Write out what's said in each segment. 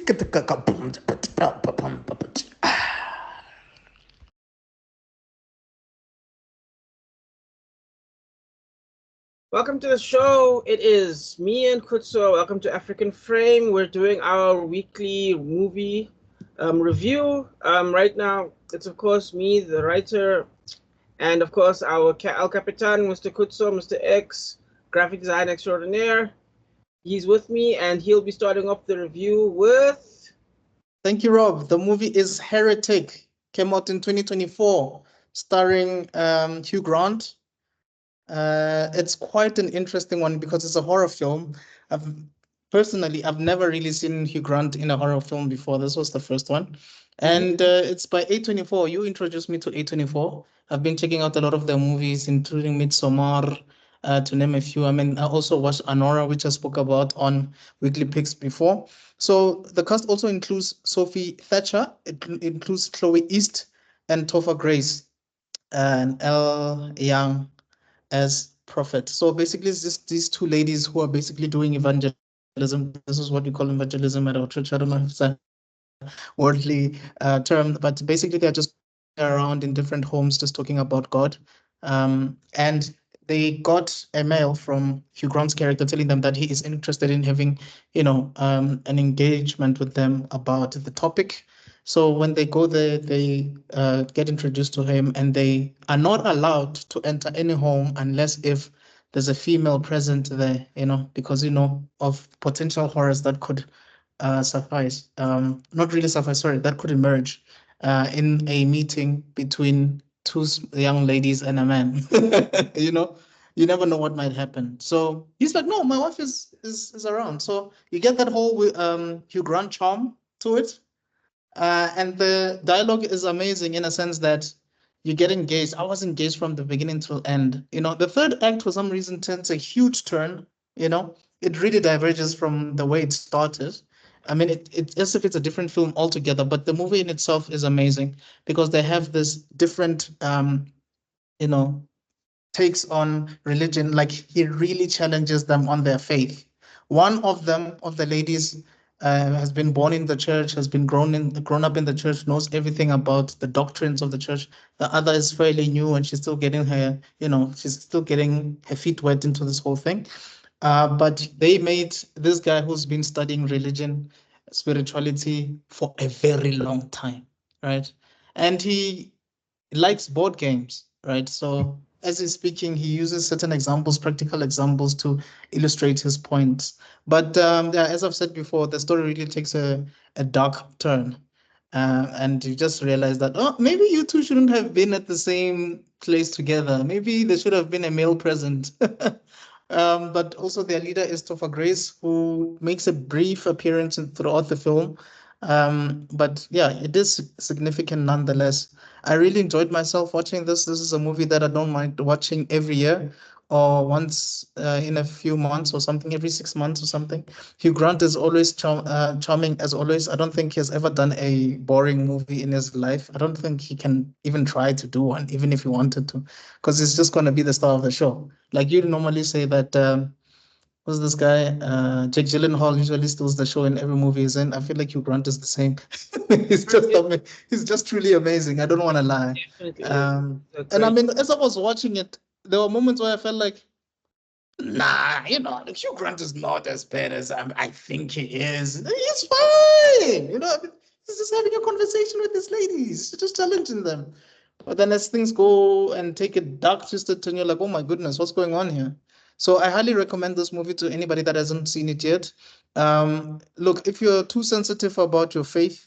Welcome to the show. It is me and Kutso. Welcome to African Frame. We're doing our weekly movie review. Right now, it's of course me, the writer, and of course our El Capitan, Mr. Kutso, Mr. X, graphic design extraordinaire. He's with me, and he'll be starting off the review with. Thank you, Rob. The movie is Heretic. Came out in 2024, starring Hugh Grant. It's quite an interesting one because it's a horror film. I've never really seen Hugh Grant in a horror film before. This was the first one. And it's by A24. You introduced me to A24. I've been checking out a lot of their movies, including Midsommar, to name a few. I mean, I also watched Anora, which I spoke about on Weekly Pics before. So the cast also includes Sophie Thatcher. It includes Chloe East and Topher Grace and Elle Young as prophet. So basically, it's just these two ladies who are basically doing evangelism. This is what we call evangelism at our church. I don't know if it's a worldly term, but basically they're just around in different homes just talking about God. And they got a mail from Hugh Grant's character telling them that he is interested in having, an engagement with them about the topic. So when they go there, they get introduced to him, and they are not allowed to enter any home unless if there's a female present there, because, of potential horrors that could suffice, not really suffice, sorry, that could emerge in a meeting between two young ladies and a man. You never know what might happen. So he's like, no, my wife is around. So you get that whole Hugh Grant charm to it. And the dialogue is amazing in a sense that you get engaged. I was engaged from the beginning till end. The third act, for some reason, takes a huge turn. It really diverges from the way it started. I mean, it's as if it's a different film altogether, but the movie in itself is amazing because they have this different, takes on religion. Like, he really challenges them on their faith. One of the ladies, has been born in the church, has been grown up in the church, knows everything about the doctrines of the church. The other is fairly new, and she's still getting her feet wet into this whole thing. But they made this guy who's been studying religion, spirituality for a very long time, right? And he likes board games, right? So as he's speaking, he uses certain examples, practical examples, to illustrate his points. But yeah, as I've said before, the story really takes a dark turn. And you just realize that, oh, maybe you two shouldn't have been at the same place together. Maybe there should have been a male present. But also their leader is Topher Grace, who makes a brief appearance throughout the film. But yeah, it is significant nonetheless. I really enjoyed myself watching this. This is a movie that I don't mind watching every year or once in a few months or something, every 6 months or something. Hugh Grant is always charming as always. I don't think he has ever done a boring movie in his life. I don't think he can even try to do one, even if he wanted to, because it's just going to be the star of the show. Like you normally say that, who's this guy? Jake Gyllenhaal usually steals the show in every movie he's in. I feel like Hugh Grant is the same. He's just truly amazing. I don't want to lie. And I mean, as I was watching it, there were moments where I felt like, nah, like Hugh Grant is not as bad as I think he is. He's fine. He's just having a conversation with his ladies, just challenging them. But then as things go and take a dark twisted turn, you're like, oh my goodness, what's going on here? So I highly recommend this movie to anybody that hasn't seen it yet. Look, if you're too sensitive about your faith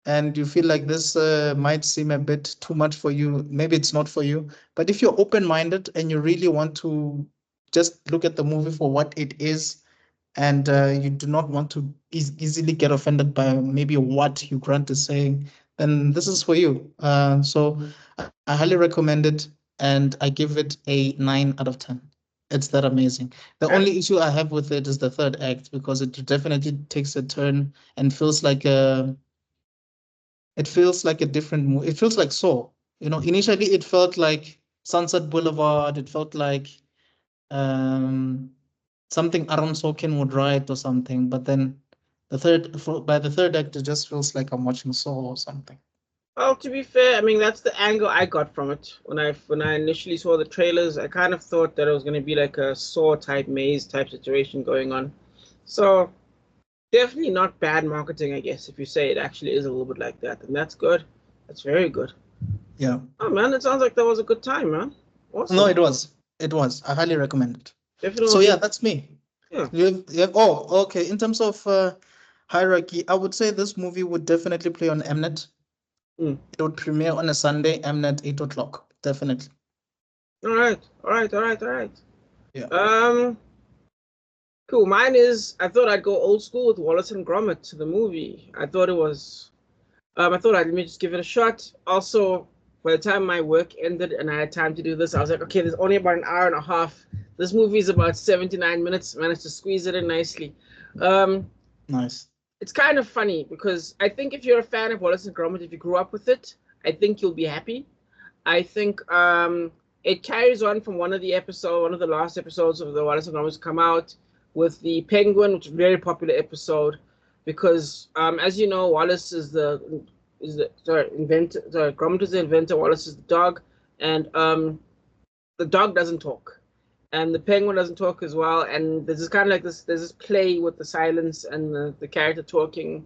and you feel like this might seem a bit too much for you, maybe it's not for you. But if you're open-minded and you really want to just look at the movie for what it is, and you do not want to easily get offended by maybe what Hugh Grant is saying, then this is for you. So I highly recommend it, and I give it a 9 out of 10. It's that amazing. The only issue I have with it is the third act, because it definitely takes a turn and feels like a different movie. It feels like Saw. Initially it felt like Sunset Boulevard. It felt like something Aaron Sorkin would write or something, but then By the third act, it just feels like I'm watching Saw or something. Well, to be fair, I mean that's the angle I got from it when I initially saw the trailers. I kind of thought that it was going to be like a Saw type maze type situation going on. So definitely not bad marketing, I guess, if you say it actually is a little bit like that, and that's good. That's very good. Yeah. Oh man, it sounds like that was a good time, man. Awesome. No, it was. It was. I highly recommend it. So Definitely. yeah, that's me. Yeah. Oh, okay. In terms of hierarchy, I would say this movie would definitely play on Mnet. Mm. It would premiere on a Sunday, Mnet 8 o'clock. Definitely. All right. All right. All right. All right. Yeah. Cool. Mine is. I thought I'd go old school with Wallace and Gromit, the movie. I thought it was. I thought let me just give it a shot. Also, by the time my work ended and I had time to do this, I was like, okay, there's only about an hour and a half. This movie is about 79 minutes. Managed to squeeze it in nicely. Nice. It's kind of funny because I think if you're a fan of Wallace and Gromit, if you grew up with it, I think you'll be happy. I think it carries on from one of the last episodes of the Wallace and Gromit come out with the penguin, which is a very popular episode because, as you know, Wallace is the inventor. Gromit is the inventor. Wallace is the dog, and the dog doesn't talk, and the penguin doesn't talk as well. And there's this kind of like this. There's this play with the silence and the character talking.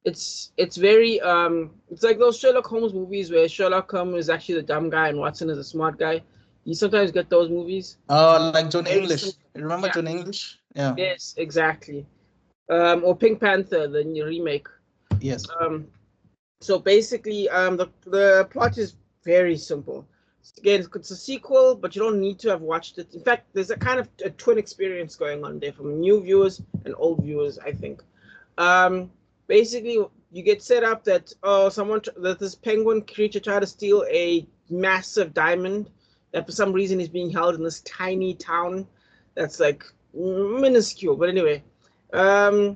It's very it's like those Sherlock Holmes movies where Sherlock Holmes is actually the dumb guy and Watson is the smart guy. You sometimes get those movies. Like John Very English. simple. You remember Yeah. John English? Yeah. Yes, exactly. Or Pink Panther, the new remake. Yes. So basically, the plot is very simple. Again, it's a sequel, but you don't need to have watched it. In fact, there's a kind of a twin experience going on there from new viewers and old viewers, I think. Basically, you get set up that that this penguin creature tried to steal a massive diamond that for some reason is being held in this tiny town that's like minuscule. But anyway, um,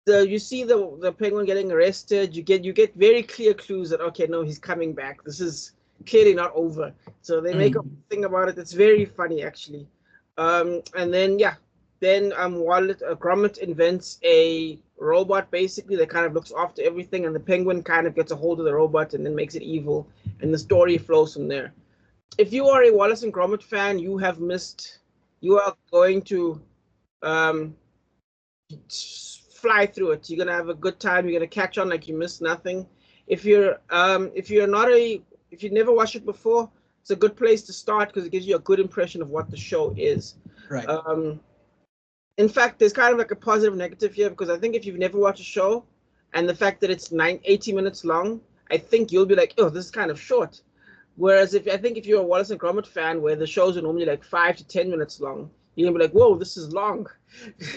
you see the penguin getting arrested. You get very clear clues that okay, no, he's coming back. This is clearly not over. So they make a thing about it. It's very funny actually. And then Gromit invents a robot basically that kind of looks after everything, and the penguin kind of gets a hold of the robot and then makes it evil, and the story flows from there. If you are a Wallace and Gromit fan, you have missed. You are going to um, fly through it. You're gonna have a good time. You're gonna catch on like you missed nothing. If you're not if you've never watched it before, it's a good place to start because it gives you a good impression of what the show is. Right. In fact, there's kind of like a positive negative here because I think if you've never watched a show and the fact that it's 80 minutes long, I think you'll be like, oh, this is kind of short. Whereas if you're a Wallace and Gromit fan where the shows are normally like 5 to 10 minutes long, you're gonna be like, whoa, this is long.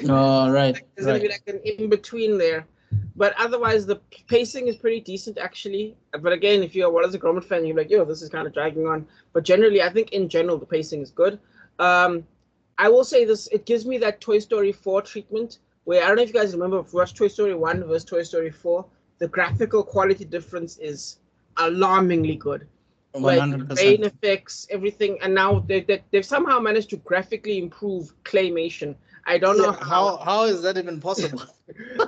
Oh, right. There's gonna be like an in between there. But otherwise, the pacing is pretty decent actually. But again, if you're a Wallace and Gromit fan, you're like, yo, this is kind of dragging on. But generally, I think in general the pacing is good. I will say this: it gives me that Toy Story 4 treatment, where I don't know if you guys remember, watch Toy Story 1 versus Toy Story 4. The graphical quality difference is alarmingly good. Like 100%. rain effects, everything, and now they've somehow managed to graphically improve claymation. I don't know how is that even possible?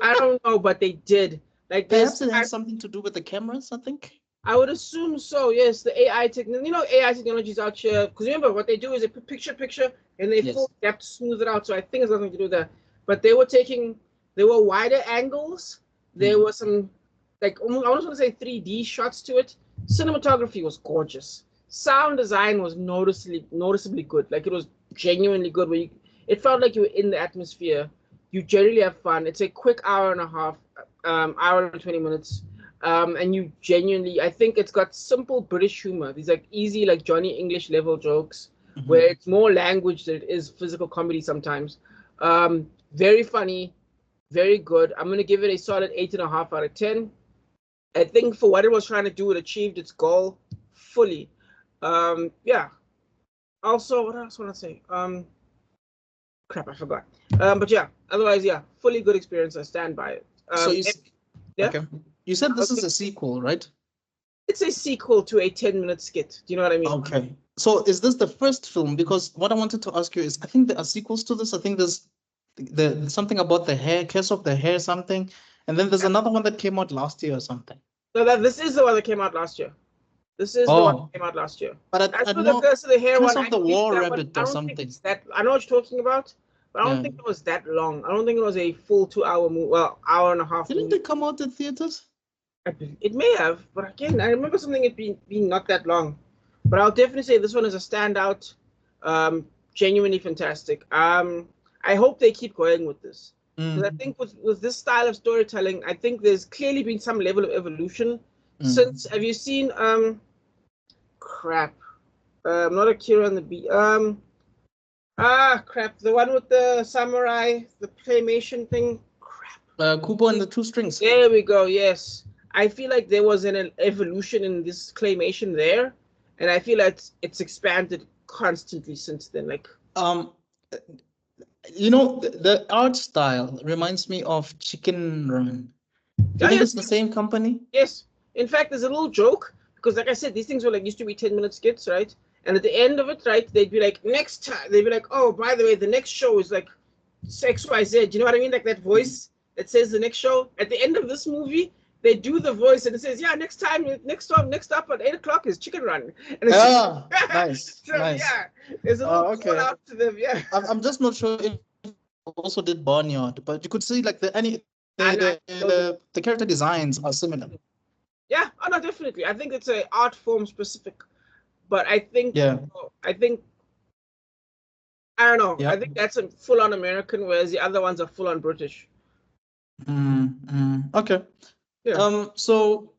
I don't know, but they did. Like Perhaps it has something to do with the cameras, I think. I would assume so. Yes, the AI technology. AI technologies out here. Because remember, what they do is they put picture, and they full depth smooth it out. So I think it's nothing to do with that. But there were wider angles. There were some, like, I almost want to say 3D shots to it. Cinematography was gorgeous. Sound design was noticeably good. Like it was genuinely good. It felt like you were in the atmosphere. You generally have fun. It's a quick hour and a half, hour and 20 minutes. And you genuinely, I think it's got simple British humor. These like easy, like Johnny English level jokes, where it's more language than it is physical comedy sometimes. Very funny, very good. I'm gonna give it a solid 8.5 out of 10. I think for what it was trying to do, it achieved its goal fully. Yeah. Also, what else want to say? Crap, I forgot. But yeah, otherwise, yeah, fully good experience. I stand by it. Okay. You said this is a sequel, right? It's a sequel to a 10-minute skit. Do you know what I mean? Okay. So is this the first film? Because what I wanted to ask you is, I think there are sequels to this. I think there's something about the hair, Curse of the Hair, something. And then there's another one that came out last year or something. So this is the one that came out last year. This is the one that came out last year. But I know the Curse of the Hair Curse one. of the War Rabbit or something. I know what you're talking about, but I don't think it was that long. I don't think it was a full 2-hour movie. Well, hour and a half. Didn't it come out in theaters? It may have, but again, I remember something it being not that long. But I'll definitely say this one is a standout. Genuinely fantastic. I hope they keep going with this. Because I think with this style of storytelling, I think there's clearly been some level of evolution since. Have you seen crap? Not Akira and the Bee. Crap. The one with the samurai, the claymation thing. Crap. Kubo and the Two Strings. There we go. Yes. I feel like there was an evolution in this claymation there, and I feel like it's expanded constantly since then. Like, you know, the art style reminds me of Chicken Run. Do you think it's the same company? Yes. In fact, there's a little joke because, like I said, these things were like used to be 10-minute skits, right? And at the end of it, right, they'd be like, next time, they'd be like, oh, by the way, the next show is like XYZ. You know what I mean? Like that voice that says the next show. At the end of this movie, they do the voice and it says, yeah, next up at 8 o'clock is Chicken Run. And it's nice. So, nice. Yeah, there's a little call out to them. Yeah. I'm just not sure if also did Barnyard, but you could see like the character designs are similar. Yeah, oh no, definitely. I think it's a art form specific, but I think I don't know. Yeah. I think that's a full on American, whereas the other ones are full on British. Okay. Yeah. So,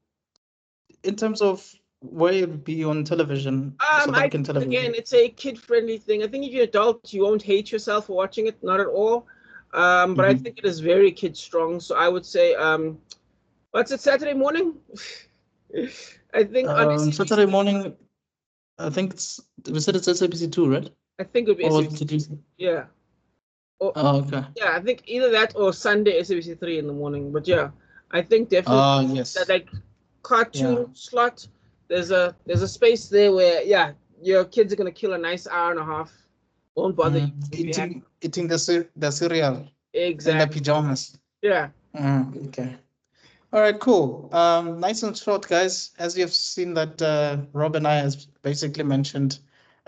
in terms of where it would be on television, again, it's a kid-friendly thing. I think if you're an adult, you won't hate yourself for watching it, not at all. But I think it is very kid-strong. So I would say, what's it, Saturday morning? I think on Saturday morning. I think we said it's SABC2, right? I think it would be SABC2. Yeah. Okay. Yeah, I think either that or Sunday SABC3 in the morning. But yeah, I think definitely that like cartoon slot. There's a space there where your kids are gonna kill a nice hour and a half. Won't bother you eating the cereal. Exactly. In the pajamas. Yeah. Okay. All right, cool. Nice and short, guys. As you've seen that Rob and I has basically mentioned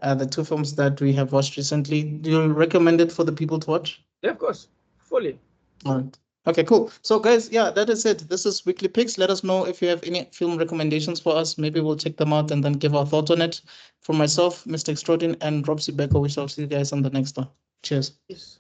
the two films that we have watched recently. Do you recommend it for the people to watch? Yeah, of course. Fully. All right. Okay, cool. So guys, that is it. This is Weekly Pics. Let us know if you have any film recommendations for us. Maybe we'll check them out and then give our thoughts on it. For myself, Mr. Extraordin, and Rob Sibeko, we shall see you guys on the next one. Cheers. Yes.